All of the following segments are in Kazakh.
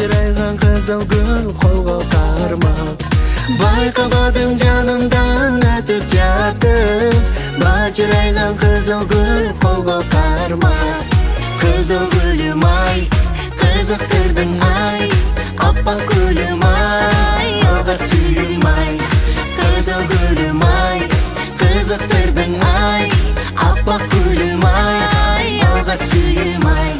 Bacıraygan kızıl gül kolga karmak. Bayqabadың жанымдан өтіп жатып. Bacıraygan kızıl gül kolga karmak. Kızıl gülüm ay, kızıktırdın ay. Appak gülüm ay, oğa suyum ay. Kızıl gülüm ay, kızıktırdın ay. Appak gülüm ay, oğa suyum ay.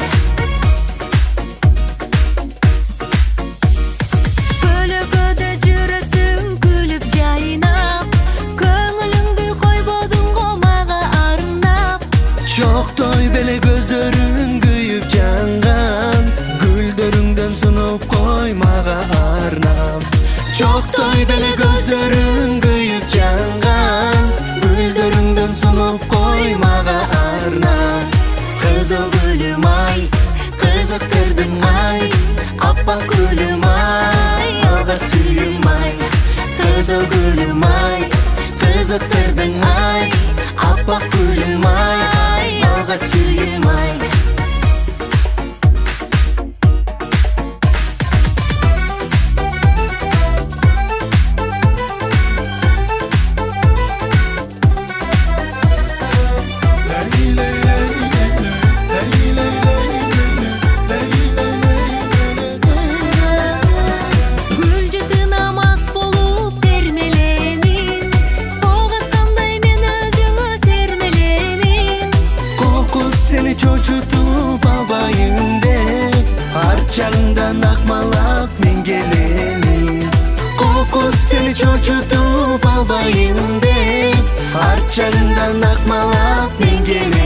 Kölökөдө жүрөсүң күлүп жайнап, көңүлүңдү койбодуң го мага арнап. Чоктой беле көздөрүң күйүп жанган, гүлдөрүңдөн сунуп кой мага арнап. Чоктой беле көздөрүң күйүп жанган, гүлдөрүңдөн сунуп кой мага арнап. Кызыл гүлүм ай, кызыктырдың ай. Аппак гүлүм ай, ага сүйүм ай. Кызыл гүлүм ай, кызыктырдың ай. Аппак гүлүм ай, ага сүйүм ай. Гүлжытына мас болуп термеленин, ого кандай мен өзүңө сермеленин. Kokuz seni çocutup albayım деп, арчаңдан акмалап мен келемин. Kokuz seni çocutup albayım деп, арчаңдан акмалап мен келемин.